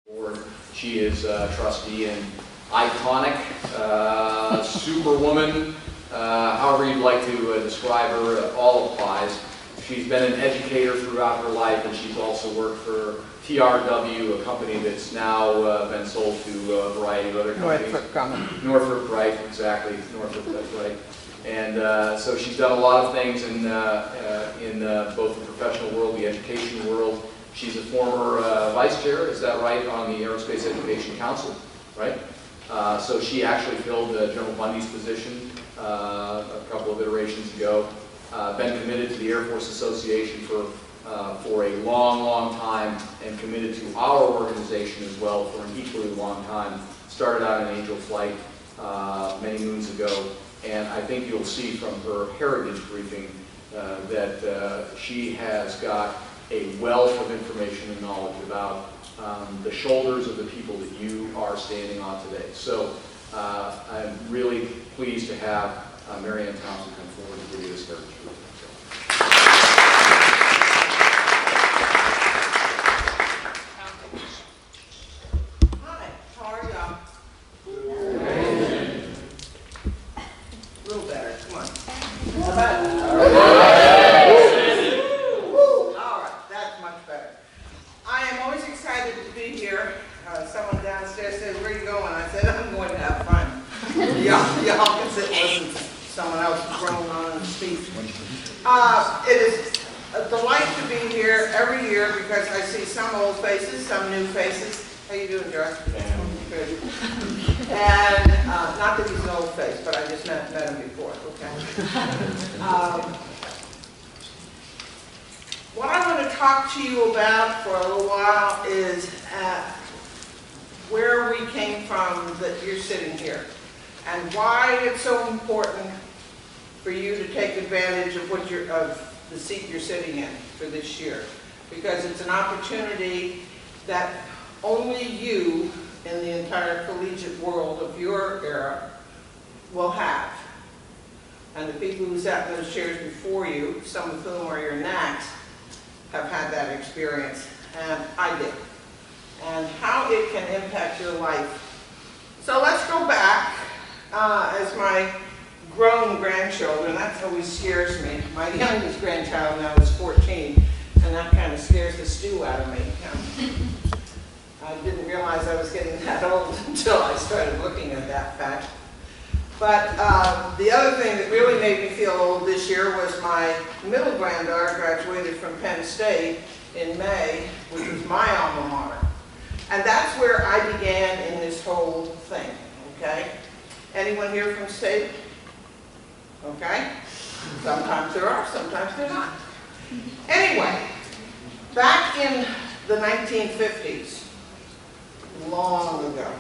board. She is a trustee and iconic, superwoman, however you'd like to describe her, all applies. She's been an educator throughout her life, and she's also worked for TRW, a company that's now been sold to a variety of other companies. Northrop Grumman. Northrop, right, exactly. Northrop, that's right. And so she's done a lot of things in both the professional world, the education world. She's a former vice chair, is that right, on the Aerospace Education Council, right? So she actually filled General Bundy's position a couple of iterations ago. Been committed to the Air Force Association for a long, long time, and committed to our organization as well for an equally long time. Started out in Angel Flight many moons ago, and I think you'll see from her heritage briefing that she has got a wealth of information and knowledge about the shoulders of the people that you are standing on today. So I'm really pleased to have Mary Anne Thompson come forward to give you this heritage briefing. Hi, how are y'all? A little better, come on. How about it? All right, that's much better. I am always excited to be here. Someone downstairs said, "Where are you going?" I said, "I'm going to have fun." Y'all can sit and listen to someone else groan on and speak. It is a delight to be here every year because I see some old faces, some new faces. How you doing, Josh? Good. And not that he's an old face, but I just met him before. Okay. What I want to talk to you about for a little while is where we came from that you're sitting here, and why it's so important for you to take advantage of the seat you're sitting in for this year, because it's an opportunity that only you in the entire collegiate world of your era will have. And the people who sat in those chairs before you, some of whom are your knacks, have had that experience, and I did. And how it can impact your life. So let's go back as my grown grandchildren. That always scares me. My youngest grandchild now is 14, and that kind of scares the stew out of me. I didn't realize I was getting that old until I started looking at that fact. But the other thing that really made me feel old this year was my middle granddaughter graduated from Penn State in May, which was my alma mater. And that's where I began in this whole thing, okay? Anyone here from State? Okay? Sometimes there are, sometimes there not. Anyway, back in the 1950s, long ago,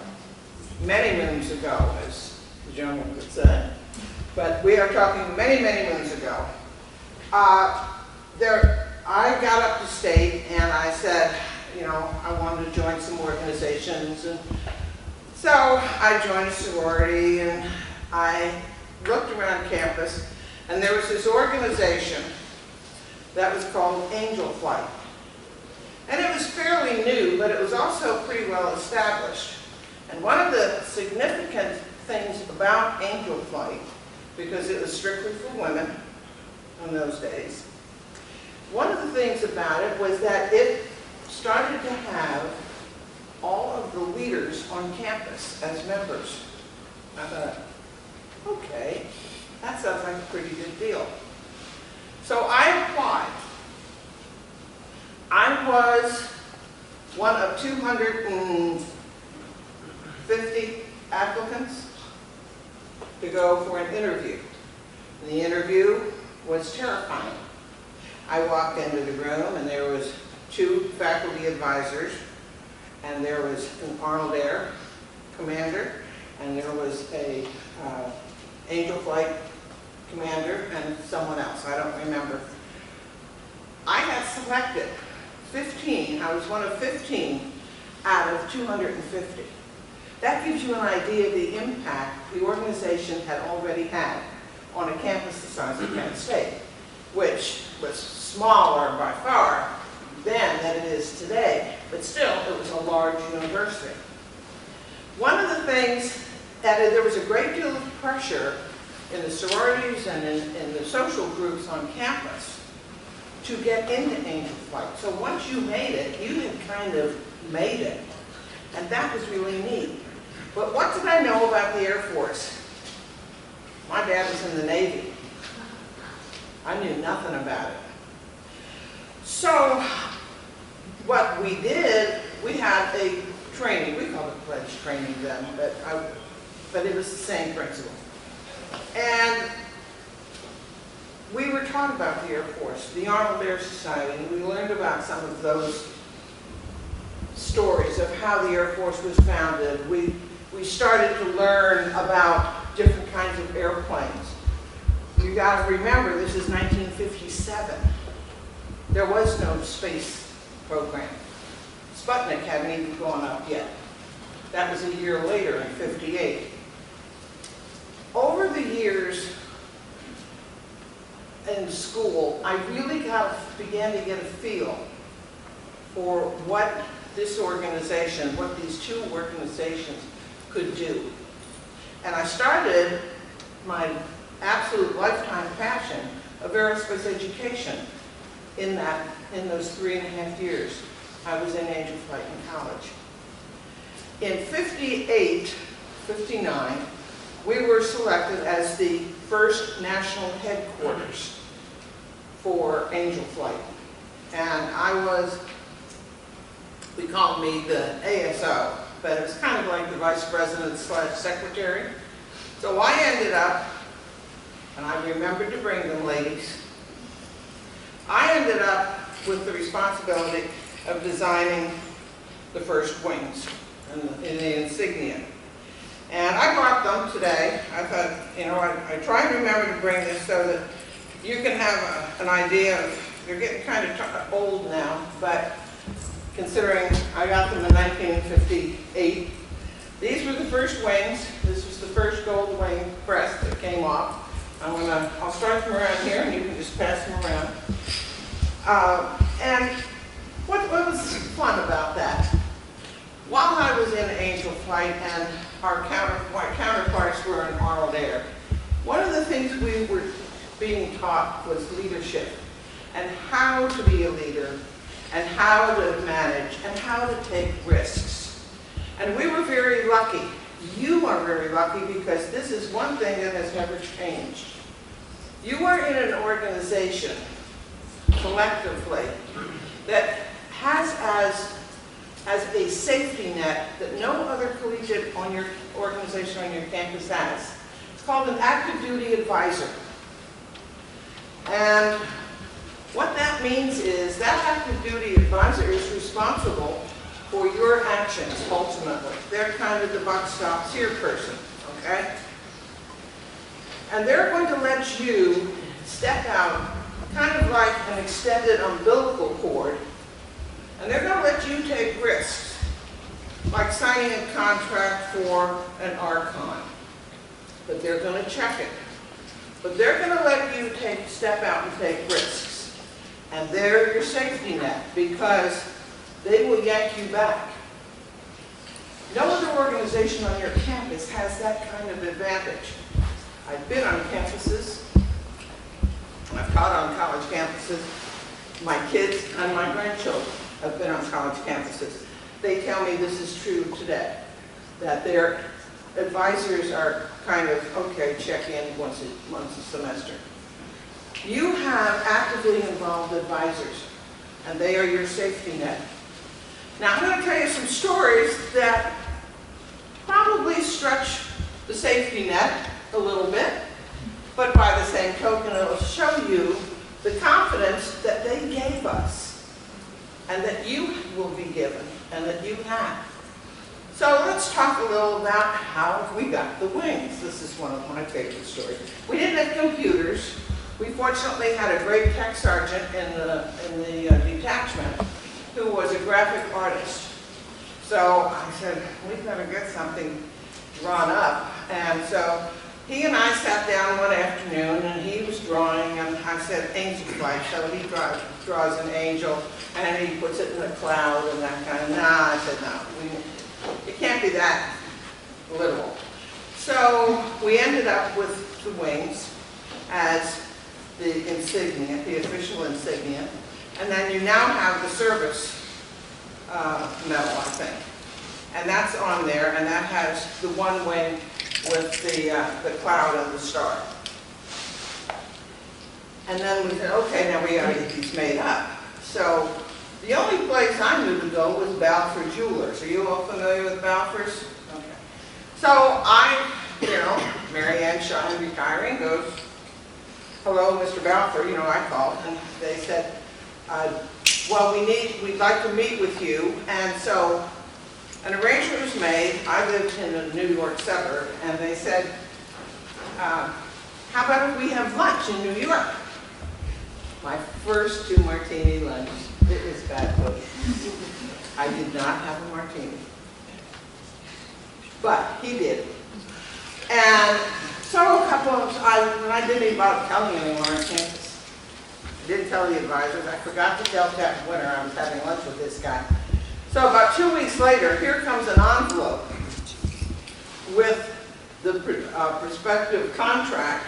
many moons ago, as the gentleman would say, but we are talking many, many moons ago, I got up to State and I said, you know, I wanted to join some organizations, and so I joined a sorority, and I looked around campus, and there was this organization that was called Angel Flight. And it was fairly new, but it was also pretty well established. And one of the significant things about Angel Flight, because it was strictly for women in those days, one of the things about it was that it started to have all of the leaders on campus as members. I thought, okay, that sounds like a pretty good deal. So I applied. I was one of 250 applicants to go for an interview. And the interview was terrifying. I walked into the room and there was 2 faculty advisors, and there was an Arnold Air commander, and there was a Angel Flight commander, and someone else, I don't remember. I had selected 15, I was one of 15 out of 250. That gives you an idea of the impact the organization had already had on a campus the size of Penn State, which was smaller by far then than it is today, but still it was a large large university. One of the things, that there was a great deal of pressure in the sororities and in the social groups on campus to get into Angel Flight. So once you made it, you had kind of made it. And that was really neat. But what did I know about the Air Force? My dad was in the Navy. I knew nothing about it. So what we did, we had a training. We called it pledge training then, but it was the same principle. And we were taught about the Air Force, the Arnold Air Society, and we learned about some of those stories of how the Air Force was founded. We started to learn about different kinds of airplanes. You got to remember, this is 1957. There was no space program. Sputnik hadn't even gone up yet. That was a year later in '58. Over the years in school, I really began to get a feel for what this organization, what these two organizations could do. And I started my absolute lifetime passion of aerospace education in those 3.5 years I was in Angel Flight in college. In '58, '59, we were selected as the first national headquarters for Angel Flight. And we called me the ASO, but it was kind of like the vice president / secretary. So I ended up, and I remembered to bring them, ladies, I ended up with the responsibility of designing the first wings and the insignia. And I brought them today. I thought, I try to remember to bring this so that you can have an idea of, they're getting kind of old now, but considering I got them in 1958, these were the first wings. This was the first gold wing crest that came off. I'll start them around here, and you can just pass them around. And what was fun about that? While I was in Angel Flight and our counterparts were in Arnold Air, one of the things we were being taught was leadership, and how to be a leader, and how to manage, and how to take risks. And we were very lucky. You are very lucky, because this is one thing that has never changed. You are in an organization, collectively, that has as a safety net that no other collegiate on your organization on your campus has. It's called an active duty advisor. And what that means is that active duty advisor is responsible for your actions, ultimately. They're kind of the buck stops here person, okay? And they're going to let you step out kind of like an extended umbilical cord, and they're going to let you take risks, like signing a contract for an Archon. But they're going to check it. But they're going to let you step out and take risks. And they're your safety net, because they will yank you back. No other organization on your campus has that kind of advantage. I've been on campuses. I've taught on college campuses. My kids and my grandchildren have been on college campuses. They tell me this is true today, that their advisors are kind of, okay, check in once a semester. You have actively involved advisors, and they are your safety net. Now, I'm going to tell you some stories that probably stretch the safety net a little bit, but by the same token, it'll show you the confidence that they gave us, and that you will be given, and that you have. So let's talk a little about how we got the wings. This is one of my favorite stories. We didn't have computers. We fortunately had a great tech sergeant in the detachment who was a graphic artist. So I said, we've got to get something drawn up. And so he and I sat down one afternoon, and he was drawing, and I said, angel flight, so he draws an angel, and he puts it in a cloud and that kind of, nah, I said, no, it can't be that literal. So we ended up with the wings as the insignia, the official insignia, and then you now have the service medal, I think. And that's on there, and that has the one wing with the cloud and the star. And then we said, okay, now we gotta get these made up. So the only place I knew to go was Balfour Jewelers. Are you all familiar with Balfour's? Okay. So I, Mary Ann Shine retiring, goes, hello, Mr. Balfour, I called, and they said, well, we'd like to meet with you, and so an arrangement was made. I lived in a New York suburb, and they said, how about if we have lunch in New York? My first 2-martini lunch. It was bad food. I did not have a martini. But he did. And so a couple of, when I didn't even bother telling anyone on campus. I didn't tell the advisors. I forgot to tell Captain Winter I was having lunch with this guy. So about 2 weeks later, here comes an envelope with the prospective contract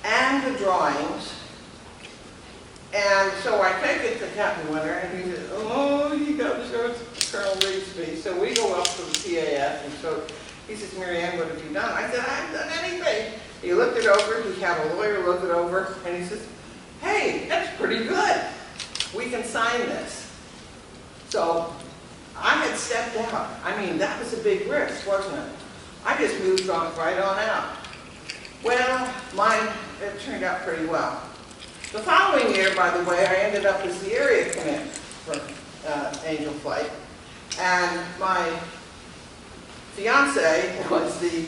and the drawings. And so I take it to Captain Winter, and he says, oh, you got to show it to Colonel Rigsby. So we go up to the PAF, and so he says, Mary Ann, what have you done? I said, I haven't done anything. He looked it over. He had a lawyer look it over, and he says, hey, that's pretty good. We can sign this. So I had stepped out. I mean, that was a big risk, wasn't it? I just moved on right on out. Well, it turned out pretty well. The following year, by the way, I ended up as the area commander for Angel Flight, and my fiance was the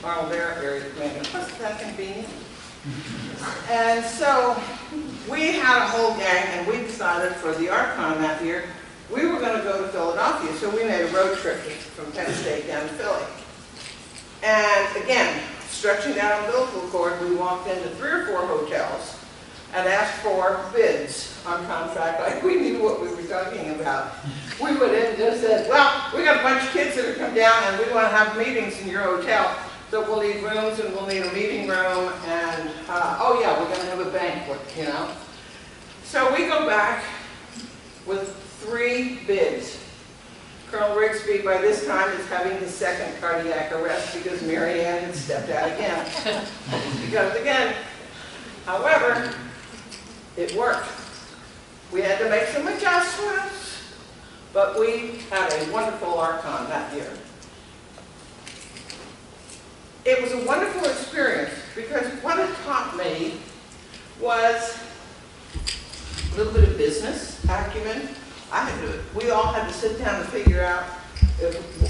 Arnold area commander. Wasn't that convenient? And so we had a whole gang, and we decided for the ArtCon that year, we were going to go to Philadelphia, so we made a road trip from Penn State down to Philly. And again, stretching that umbilical cord, we walked into 3 or 4 hotels and asked for bids on contract, like we knew what we were talking about. We would have just said, well, we got a bunch of kids that are come down and we want to have meetings in your hotel, so we'll need rooms and we'll need a meeting room, and oh yeah, we're going to have a banquet, So we go back with 3 bids. Colonel Rigsby, by this time, is having his second cardiac arrest because Mary Ann had stepped out again. He goes again. However, it worked. We had to make some adjustments, but we had a wonderful ArtCon that year. It was a wonderful experience because what it taught me was a little bit of business acumen. We all had to sit down and figure out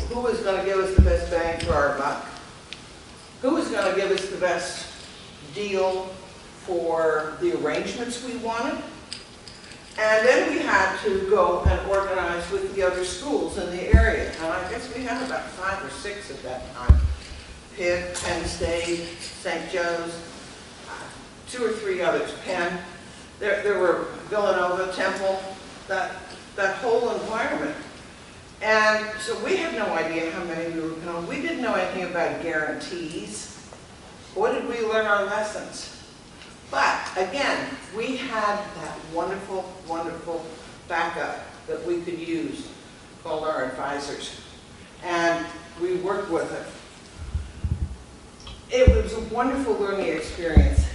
who was going to give us the best bang for our buck, who was going to give us the best deal for the arrangements we wanted, and then we had to go and organize with the other schools in the area. And I guess we had about 5 or 6 at that time. Pitt, Penn State, St. Joe's, 2 or 3 others, Penn. There were Villanova, Temple, that whole environment. And so we had no idea how many we were going. We didn't know anything about guarantees. Or did we learn our lessons? But again, we had that wonderful, wonderful backup that we could use called our advisors. And we worked with it. It was a wonderful learning experience.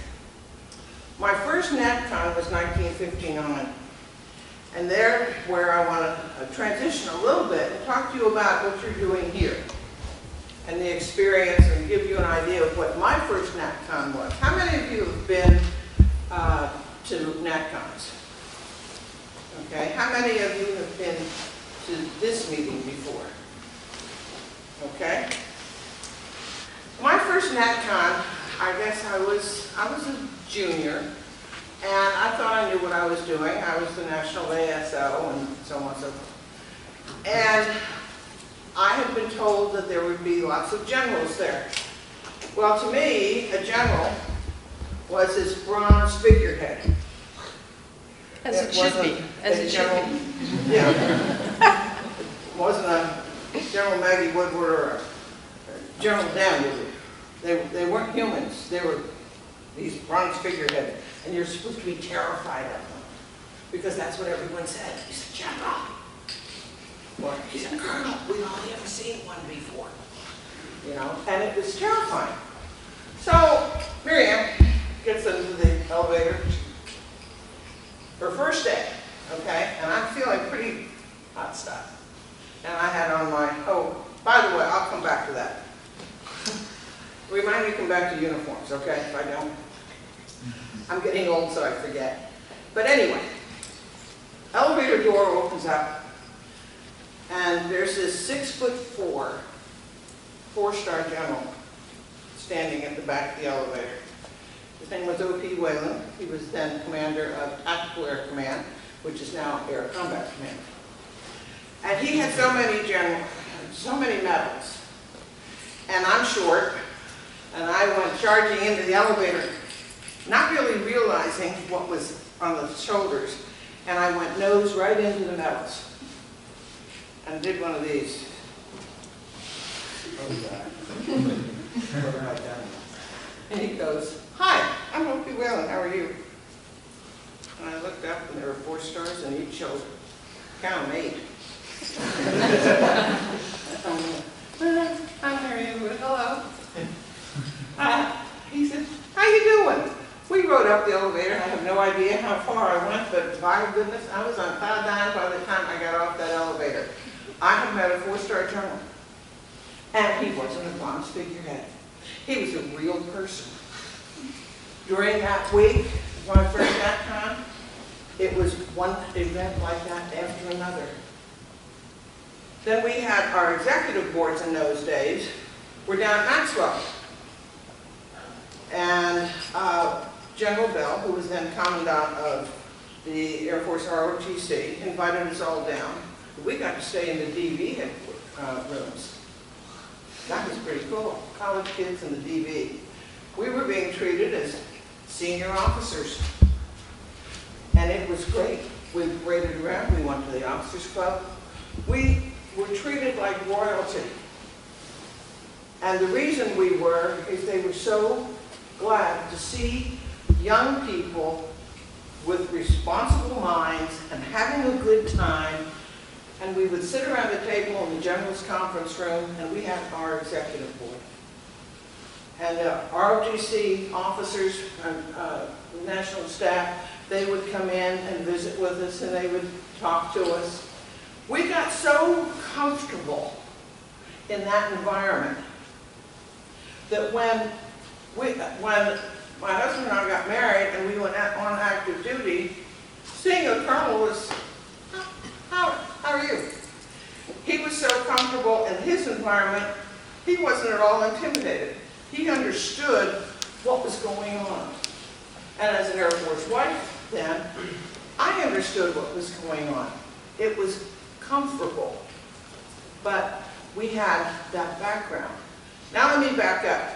My first NatCon was 1959. And there where I want to transition a little bit and talk to you about what you're doing here and the experience and give you an idea of what my first NatCon was. How many of you have been to NatCons? Okay, how many of you have been to this meeting before? Okay. My first NatCon, I guess I was a junior, and I thought I knew what I was doing. I was the national ASO and so on and so forth. And I had been told that there would be lots of generals there. Well, to me, a general was this bronze figurehead. As it should be, as it should be. Yeah. It wasn't a General Maggie Woodward or a General Dan Woodward. They weren't humans. They were these bronze figureheads. And you're supposed to be terrified of them. Because that's what everyone said. He's a general. Or he's a colonel. We've only ever seen one before. You know, and it was terrifying. So Miriam gets into the elevator. Her first day, okay, and I'm feeling pretty hot stuff. And I had on my, oh, by the way, I'll come back to that. Remind me to come back to uniforms, okay, if I don't. I'm getting old, so I forget. But anyway, elevator door opens up, and there's this 6'4", four-star general standing at the back of the elevator. His name was O.P. Whalen. He was then commander of Tactical Air Command, which is now Air Combat Command. And he had so many medals. And I'm short, and I went charging into the elevator, not really realizing what was on the shoulders, and I went nose right into the medals. And did one of these. Oh, God. Put it right down. And he goes, "Hi, I'm O.P. Whalen, how are you?" And I looked up and there were 4 stars on each shoulder. Count 'em 8. How are you? Hello. He said, "How you doing?" We rode up the elevator. I have no idea how far I went, but by goodness, I was on cloud 9 by the time I got off that elevator. I had met a 4-star general. And he wasn't a bronze figurehead. He was a real person. During that week, when I first got time, it was one event like that after another. Then we had our executive boards in those days. We're down at Maxwell. And General Bell, who was then Commandant of the Air Force ROTC, invited us all down. We got to stay in the DV rooms. That was pretty cool. College kids in the DV. We were being treated as senior officers. And it was great. We paraded around. We went to the officers club. We were treated like royalty. And the reason we were is they were so glad to see young people with responsible minds and having a good time. And we would sit around the table in the general's conference room, and we had our executive board. And ROTC officers and national staff, they would come in and visit with us, and they would talk to us. We got so comfortable in that environment that when my husband and I got married and we went on active duty, seeing a colonel was, how are you? He was so comfortable in his environment, he wasn't at all intimidated. He understood what was going on. And as an Air Force wife then, I understood what was going on. It was comfortable, but we had that background. Now let me back up.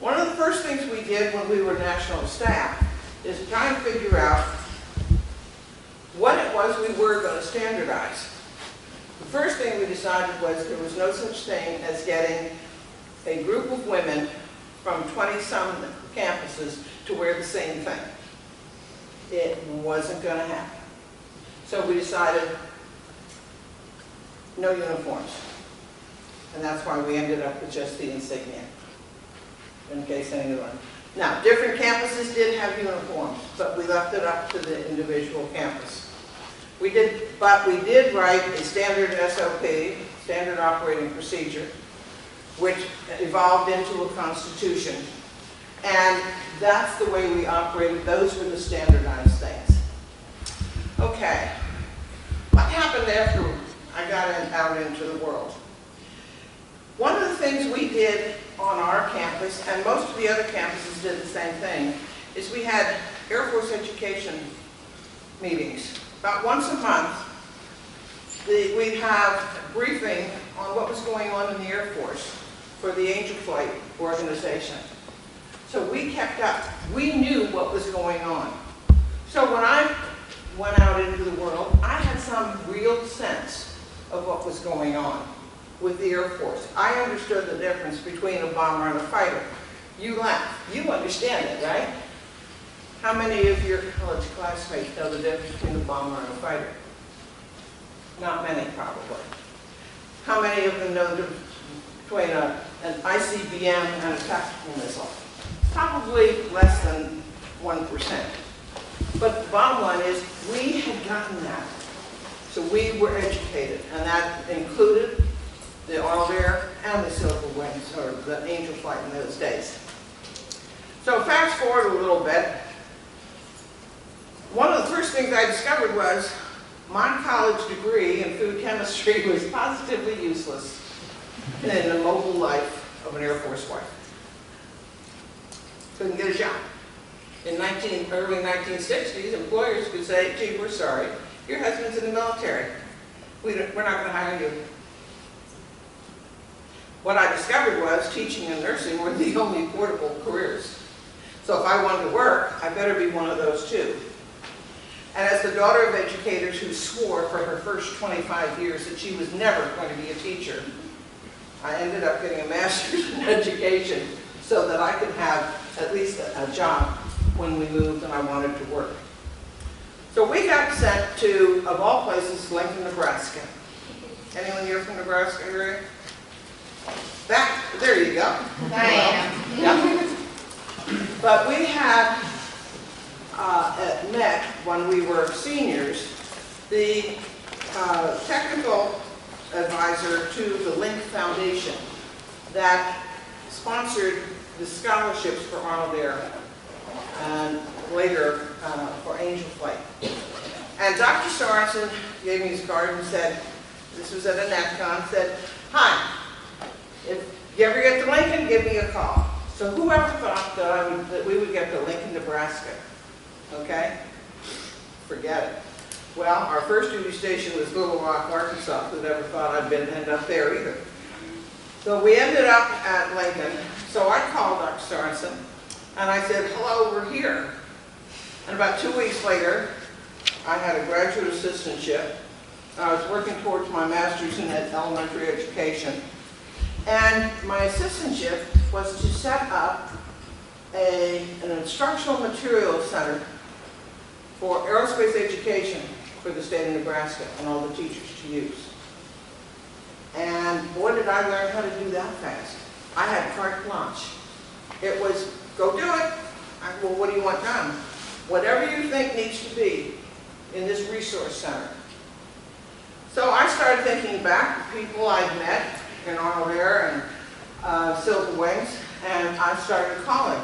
One of the first things we did when we were national staff is try and figure out what it was we were going to standardize. The first thing we decided was there was no such thing as getting a group of women from 20-some campuses to wear the same thing. It wasn't going to happen. So we decided no uniforms. And that's why we ended up with just the insignia, in case anyone. Now, different campuses did have uniforms, but we left it up to the individual campus. But we did write a standard SOP, standard operating procedure, which evolved into a constitution. And that's the way we operated. Those were the standardized things. Okay, what happened after I got out into the world? One of the things we did on our campus, and most of the other campuses did the same thing, is we had Air Force education meetings. About once a month, we'd have a briefing on what was going on in the Air Force for the Angel Flight organization. So we kept up. We knew what was going on. So when I went out into the world, I had some real sense of what was going on with the Air Force. I understood the difference between a bomber and a fighter. You laugh. You understand it, right? How many of your college classmates know the difference between a bomber and a fighter? Not many, probably. How many of them know the difference between an ICBM and a tactical missile? Probably less than 1%. But the bottom line is, we had gotten that. So we were educated, and that included the Arnold Air and the Silver Wings, or the Angel Flight in those days. So fast forward a little bit. One of the first things I discovered was my college degree in food chemistry was positively useless in the mobile life of an Air Force wife. Couldn't get a job. In early 1960s, employers could say, gee, we're sorry, your husband's in the military. We're not going to hire you. What I discovered was teaching and nursing were the only portable careers. So if I wanted to work, I better be one of those too. And as the daughter of educators who swore for her first 25 years that she was never going to be a teacher, I ended up getting a master's in education so that I could have at least a job when we moved and I wanted to work. So we got sent to, of all places, Lincoln, Nebraska. Anyone here from Nebraska area? There you go. I am. Yeah. But we had met when we were seniors, the technical advisor to the Link Foundation that sponsored the scholarships for Arnold Air and later for Angel Flight. And Dr. Sorensen gave me his card and said, this was at a NetCon, said, hi, if you ever get to Lincoln, give me a call. So whoever thought that we would get to Lincoln, Nebraska? Okay? Forget it. Well, our first duty station was Little Rock, Arkansas. Who never thought I'd end up there either. So we ended up at Lincoln. So I called Dr. Sorensen and I said, hello, we're here. And about 2 weeks later, I had a graduate assistantship. I was working towards my master's in elementary education. And my assistantship was to set up an instructional materials center for aerospace education for the state of Nebraska and all the teachers to use. And boy, did I learn how to do that fast. I had carte blanche. It was, go do it. Well, what do you want done? Whatever you think needs to be in this resource center. So I started thinking back to people I'd met in Arnold Air and Silver Wings, and I started calling.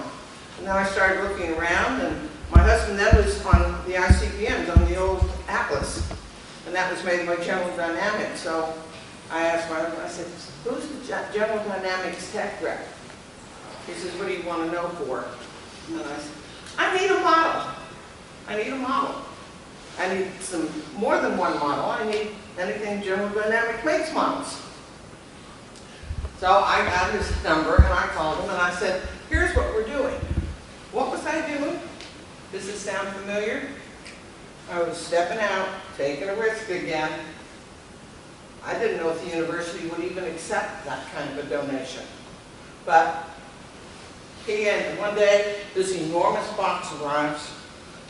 And then I started looking around, and my husband then was on the ICBMs, on the old Atlas, and that was made by General Dynamics. So I asked my husband, I said, who's the General Dynamics tech rep? He says, what do you want to know for? And I said, I need a model. I need a model. I need more than one model. I need anything General Dynamics makes models. So I got his number and I called him and I said, here's what we're doing. What was I doing? Does this sound familiar? I was stepping out, taking a risk again. I didn't know if the university would even accept that kind of a donation. But one day, this enormous box arrives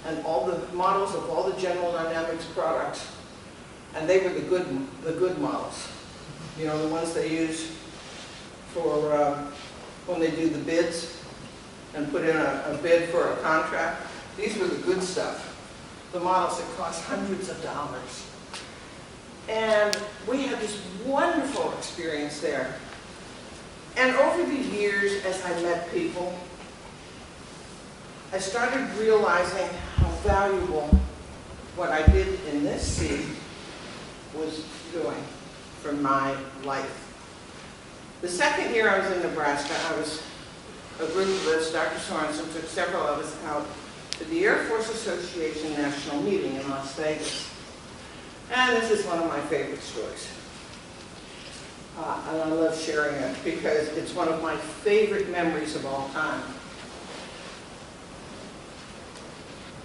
and all the models of all the General Dynamics products, and they were the good models. You know, the ones they use for when they do the bids and put in a bid for a contract. These were the good stuff. The models that cost hundreds of dollars. And we had this wonderful experience there. And over the years, as I met people, I started realizing how valuable what I did in this seat was doing for my life. The second year I was in Nebraska, a group of us, Dr. Sorensen took several of us out to the Air Force Association National Meeting in Las Vegas. And this is one of my favorite stories. and I love sharing it because it's one of my favorite memories of all time.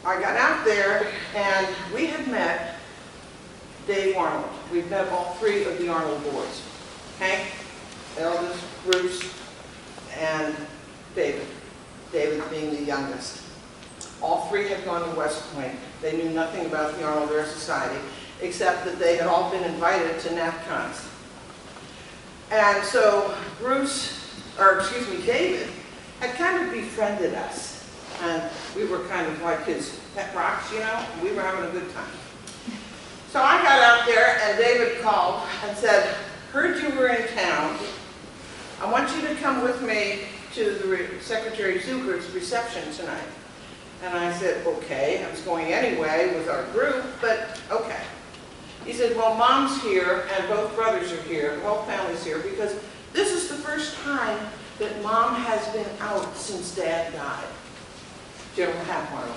I got out there and we had met Dave Arnold. We've met all three of the Arnold boys. Hank, eldest, Bruce, and David. David being the youngest. All three had gone to West Point. They knew nothing about the Arnold Air Society, except that they had all been invited to NAPCONs. And so David had kind of befriended us. And we were kind of like his pet rocks, you know, and we were having a good time. So I got out there and David called and said, heard you were in town. I want you to come with me to the Secretary Zuckert's reception tonight. And I said, okay. I was going anyway with our group, but okay. He said, well, Mom's here and both brothers are here, the whole family's here, because this is the first time that Mom has been out since Dad died. General Hap Arnold.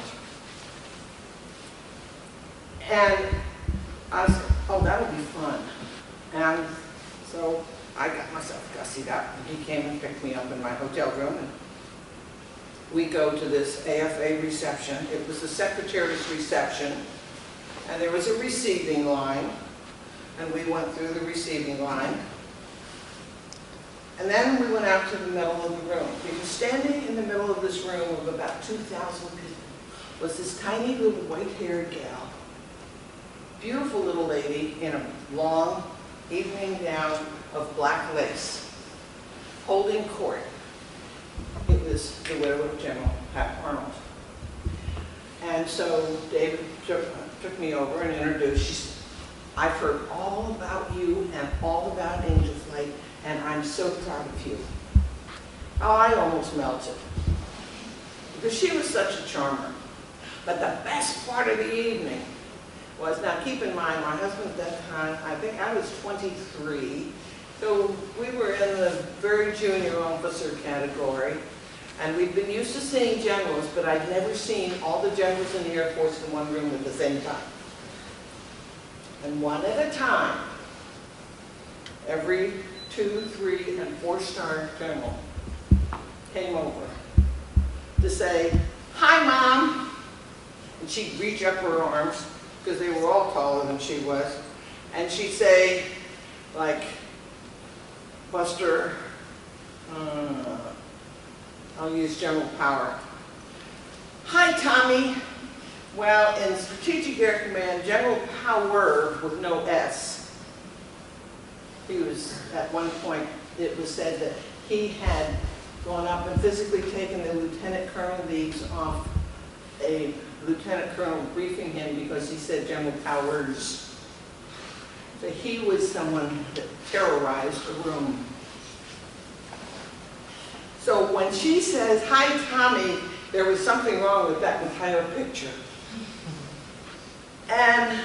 And I said, oh, that'll be fun. And so I got myself gussied up, and he came and picked me up in my hotel room, and we go to this AFA reception. It was the secretary's reception, and there was a receiving line, and we went through the receiving line. And then we went out to the middle of the room, because standing in the middle of this room of about 2,000 people was this tiny little white-haired gal, beautiful little lady in a long evening gown of black lace, holding court. It was the widow of General Hap Arnold. And so David took me over and introduced. She said, I've heard all about you and all about Angel Flight, and I'm so proud of you. Oh, I almost melted. Because she was such a charmer. But the best part of the evening was, now keep in mind, my husband at that time, I think I was 23, so we were in the very junior officer category, and we'd been used to seeing generals, but I'd never seen all the generals in the Air Force in one room at the same time. And one at a time, every 2, 3, and 4-star general came over to say, hi, Mom. And she'd reach up her arms, because they were all taller than she was, and she'd say, like, Buster, I'll use General Power. Hi, Tommy. Well, in Strategic Air Command, General Power with no S. He was, at one point, it was said that he had gone up and physically taken the Lieutenant Colonel leaves off a Lieutenant Colonel briefing him because he said General Powers. So he was someone that terrorized the room. So when she says, hi, Tommy, there was something wrong with that entire picture. And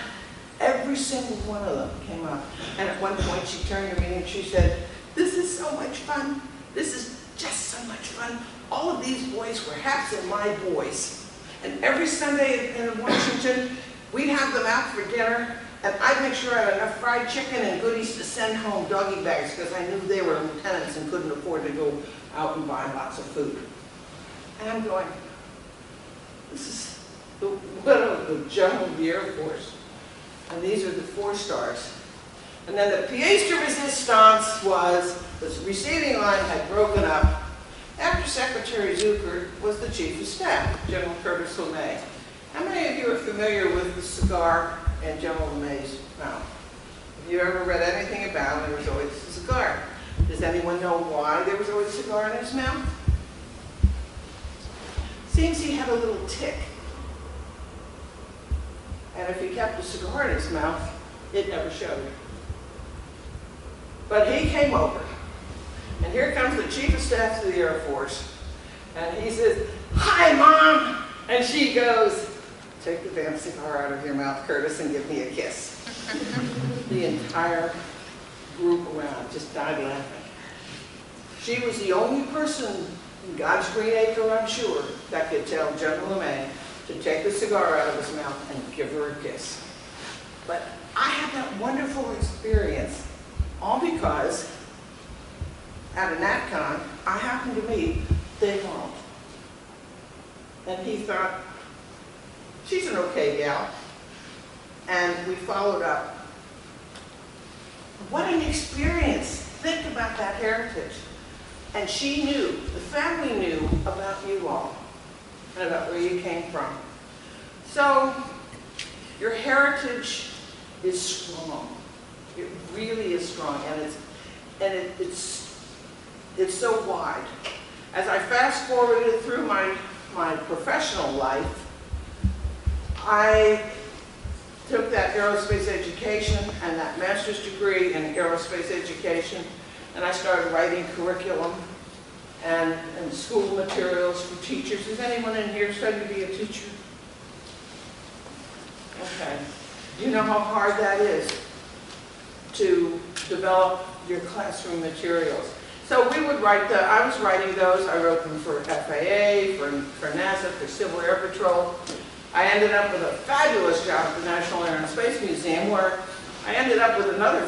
every single one of them came up. And at one point she turned to me and she said, this is so much fun. This is just so much fun. All of these boys were Haps and my boys. And every Sunday in Washington, we'd have them out for dinner, and I'd make sure I had enough fried chicken and goodies to send home doggy bags, because I knew they were lieutenants and couldn't afford to go out and buy lots of food. And I'm going, this is the widow of the General of the Air Force, and these are the 4-stars. And then the pièce de résistance was, the receiving line had broken up after Secretary Zuckert was the Chief of Staff, General Curtis LeMay. How many of you are familiar with the cigar in General LeMay's mouth? If you ever read anything about him, there was always a cigar. Does anyone know why there was always a cigar in his mouth? Seems he had a little tick. And if he kept a cigar in his mouth, it never showed. But he came over. And here comes the Chief of Staff to the Air Force. And he says, hi, Mom. And she goes, take the damn cigar out of your mouth, Curtis, and give me a kiss. The entire group around just died laughing. She was the only person in God's green acre, I'm sure, that could tell General LeMay to take the cigar out of his mouth and give her a kiss. But I had that wonderful experience, all because at a NatCon, I happened to meet Dave Arnold. And he thought, she's an okay gal. And we followed up. What an experience. Think about that heritage. And she knew, the family knew about you all and about where you came from. So your heritage is strong. It really is strong, and it's so wide. As I fast forwarded through my professional life, I took that aerospace education and that master's degree in aerospace education, and I started writing curriculum and school materials for teachers. Is anyone in here studying to be a teacher? Okay. Do you know how hard that is to develop your classroom materials? So we would write I was writing those. I wrote them for FAA, for NASA, for Civil Air Patrol. I ended up with a fabulous job at the National Air and Space Museum, where I ended up with another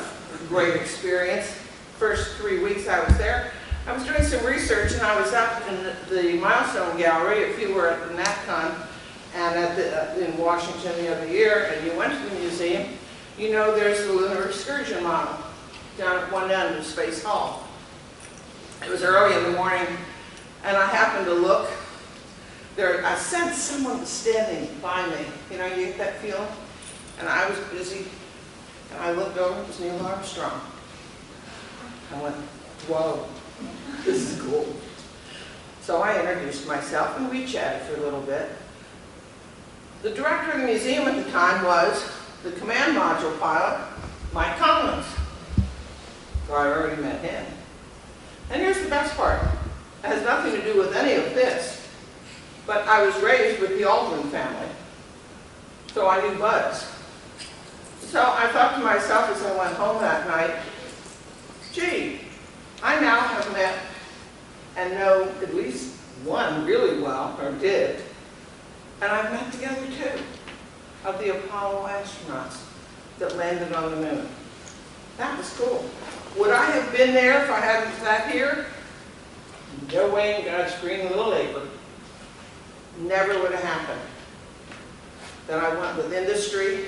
great experience. First 3 weeks I was there, I was doing some research, and I was up in the Milestone Gallery, if you were at the NatCon, and in Washington the other year, and you went to the museum, you know there's the lunar excursion model down at one end of Space Hall. It was early in the morning, and I happened to look. I sensed someone was standing by me. You know, you get that feeling? And I was busy, and I looked over, it was Neil Armstrong. I went, whoa, this is cool. So I introduced myself, and we chatted for a little bit. The director of the museum at the time was the command module pilot, Mike Collins. So I already met him. And here's the best part. It has nothing to do with any of this. But I was raised with the Aldrin family, so I knew Buzz. So I thought to myself as I went home that night, gee, I now have met and know at least one really well, or did, and I've met the other two of the Apollo astronauts that landed on the moon. That was cool. Would I have been there if I hadn't sat here? No way in God's green little apron. Never would have happened. Then I went with industry,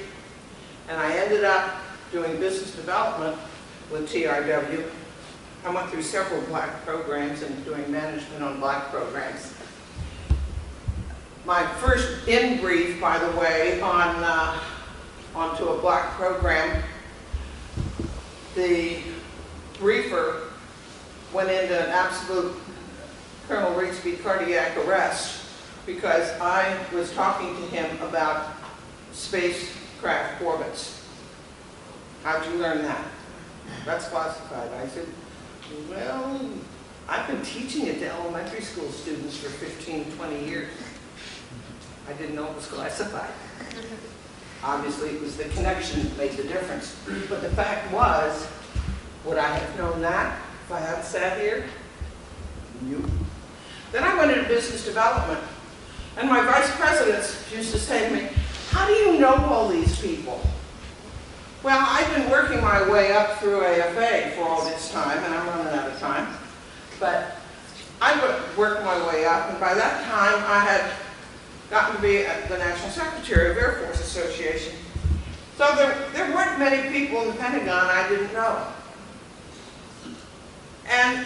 and I ended up doing business development with TRW. I went through several black programs and doing management on black programs. My first in-brief, by the way, onto a black program, the briefer went into an absolute Colonel Rigsby cardiac arrest because I was talking to him about spacecraft orbits. How'd you learn that? That's classified. I said, well, I've been teaching it to elementary school students for 15, 20 years. I didn't know it was classified. Obviously, it was the connection that made the difference. But the fact was, would I have known that if I hadn't sat here? Nope. Then I went into business development. And my vice presidents used to say to me, how do you know all these people? Well, I've been working my way up through AFA for all this time, and I'm running out of time. But I worked my way up, and by that time I had gotten to be the National Secretary of Air Force Association. So there weren't many people in the Pentagon I didn't know. And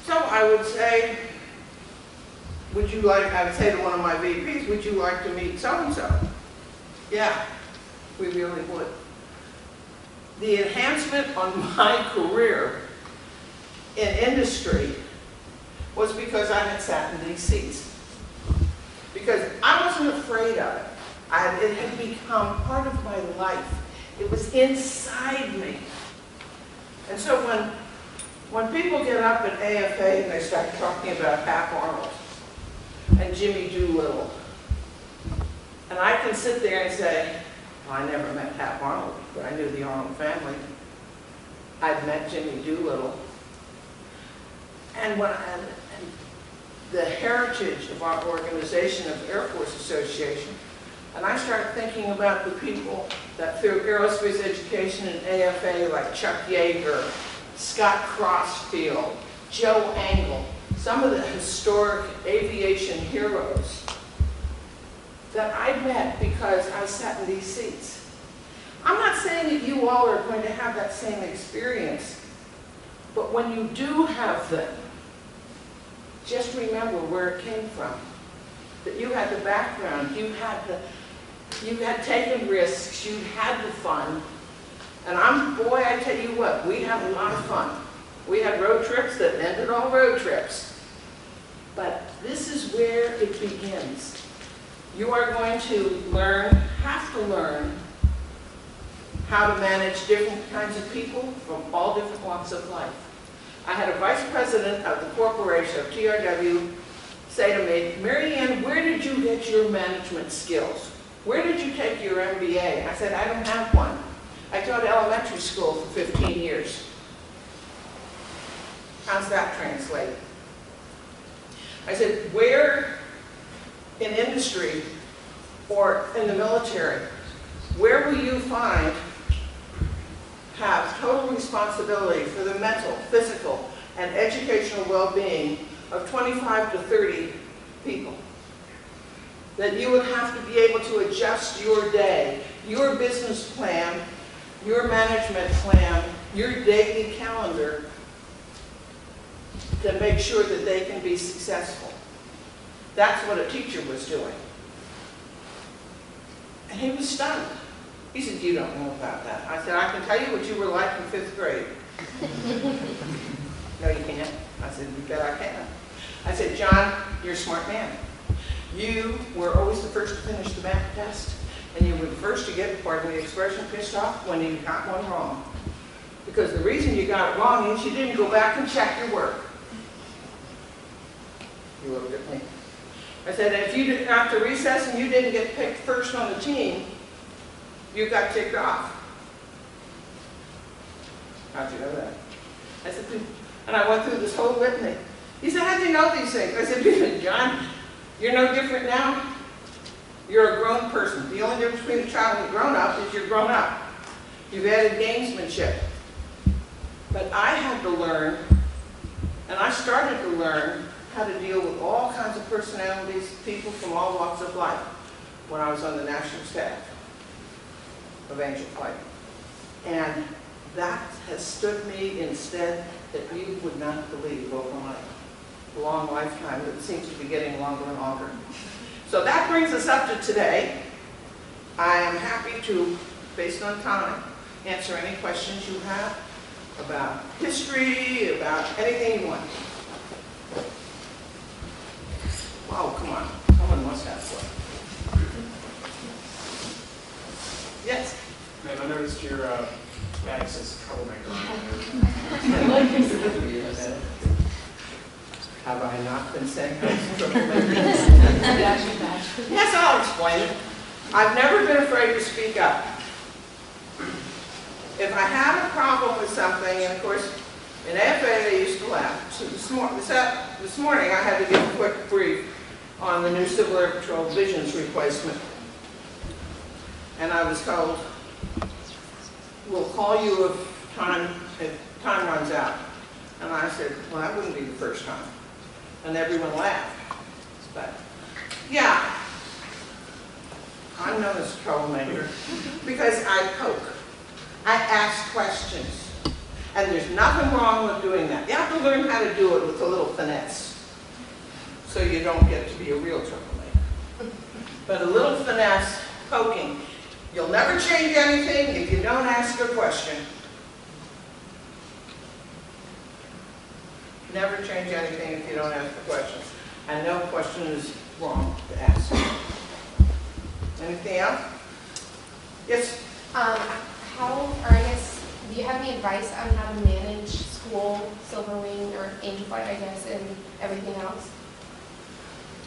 so I would say, I would say to one of my VPs, would you like to meet so-and-so? Yeah, we really would. The enhancement on my career in industry was because I had sat in these seats. Because I wasn't afraid of it. It had become part of my life. It was inside me. And so when people get up at AFA and they start talking about Hap Arnold and Jimmy Doolittle, and I can sit there and say, well, I never met Hap Arnold, but I knew the Arnold family. I've met Jimmy Doolittle. And the heritage of our organization of Air Force Association, and I started thinking about the people that through aerospace education and AFA, like Chuck Yeager, Scott Crossfield, Joe Angle, some of the historic aviation heroes that I met because I sat in these seats. I'm not saying that you all are going to have that same experience, but when you do have them, just remember where it came from. That you had the background, you had taken risks, you had the fun. And boy, I tell you what, we had a lot of fun. We had road trips that ended all road trips. But this is where it begins. You are going to have to learn how to manage different kinds of people from all different walks of life. I had a vice president of the corporation, of TRW, say to me, Mary Ann, where did you get your management skills? Where did you take your MBA? I said, I don't have one. I taught elementary school for 15 years. How's that translate? I said, where in industry or in the military, where will you have total responsibility for the mental, physical, and educational well-being of 25 to 30 people? That you would have to be able to adjust your day, your business plan, your management plan, your daily calendar to make sure that they can be successful. That's what a teacher was doing. And he was stunned. He said, you don't know about that. I said, I can tell you what you were like in 5th grade. No, you can't. I said, you bet I can. I said, John, you're a smart man. You were always the first to finish the math test, and you were the first to get, pardon the expression, pissed off when you got one wrong. Because the reason you got it wrong is you didn't go back and check your work. You looked at me. I said, if you did, after recess and you didn't get picked first on the team, you got ticked off. How'd you know that? I said, and I went through this whole litany. He said, how'd you know these things? I said, John, you're no different now. You're a grown person. The only difference between a child and a grown-up is you're grown up. You've added gamesmanship. But I had to learn, and I started to learn, how to deal with all kinds of personalities, people from all walks of life, when I was on the national staff of Angel Flight. And that has stood me in stead that you would not believe over my long lifetime that seems to be getting longer and longer. So that brings us up to today. I am happy to, based on time, answer any questions you have about history, about anything you want. Oh, come on. Someone must have one. Yes? Ma'am, I noticed your badge says troublemaker on it. Have I not been saying troublemaker? Yes, I'll explain it. I've never been afraid to speak up. If I have a problem with something, and of course, in AFA they used to laugh. So this morning I had to give a quick brief on the new Civil Air Patrol visions replacement. And I was told, we'll call you if time runs out. And I said, well, that wouldn't be the first time. And everyone laughed. But yeah, I'm known as a troublemaker because I poke. I ask questions. And there's nothing wrong with doing that. You have to learn how to do it with a little finesse, so you don't get to be a real troublemaker. But a little finesse, poking. You'll never change anything if you don't ask a question. Never change anything if you don't ask a question. And no question is wrong to ask. Anything else? Yes? Do you have any advice on how to manage school, Silver Wing, or Angel Flight, I guess, and everything else?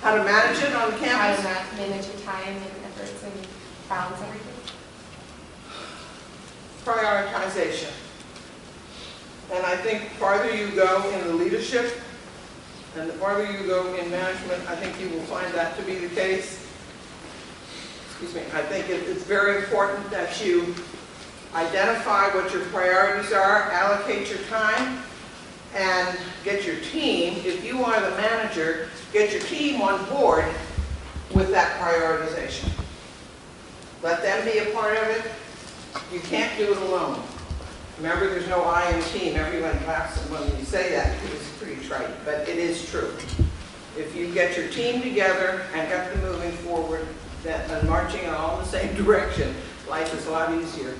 How to manage it on campus? How to manage your time and efforts and balance everything? Prioritization. And I think the farther you go in the leadership and the farther you go in management, I think you will find that to be the case. Excuse me. I think it's very important that you identify what your priorities are, allocate your time, and get your team, if you are the manager, get your team on board with that prioritization. Let them be a part of it. You can't do it alone. Remember, there's no I in team. Everyone laughs when you say that because it's pretty trite, but it is true. If you get your team together and get them moving forward and marching all in the same direction, life is a lot easier.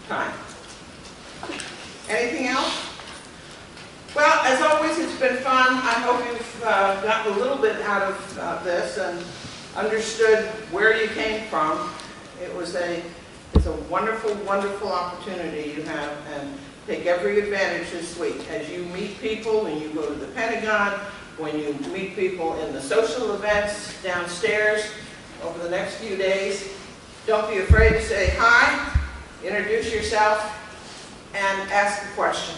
Time. Anything else? Well, as always, it's been fun. I hope you've gotten a little bit out of this and understood where you came from. It's a wonderful, wonderful opportunity you have, and take every advantage this week. As you meet people, when you go to the Pentagon, when you meet people in the social events downstairs over the next few days, don't be afraid to say hi, introduce yourself, and ask a question.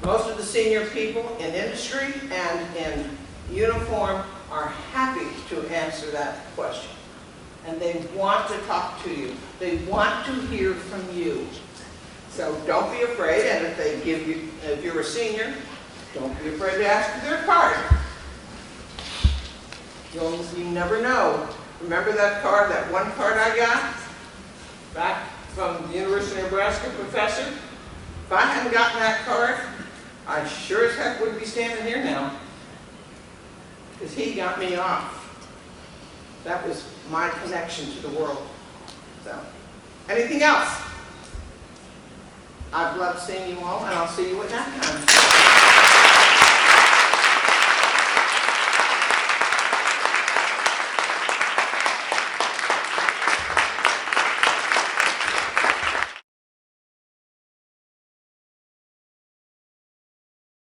Most of the senior people in industry and in uniform are happy to answer that question. And they want to talk to you. They want to hear from you. So don't be afraid, and if they give you, if you're a senior, don't be afraid to ask for their card. You never know. Remember that card, that one card I got back from the University of Nebraska professor? If I hadn't gotten that card, I sure as heck wouldn't be standing here now, because he got me off. That was my connection to the world. So, anything else? I've loved seeing you all, and I'll see you at nap time.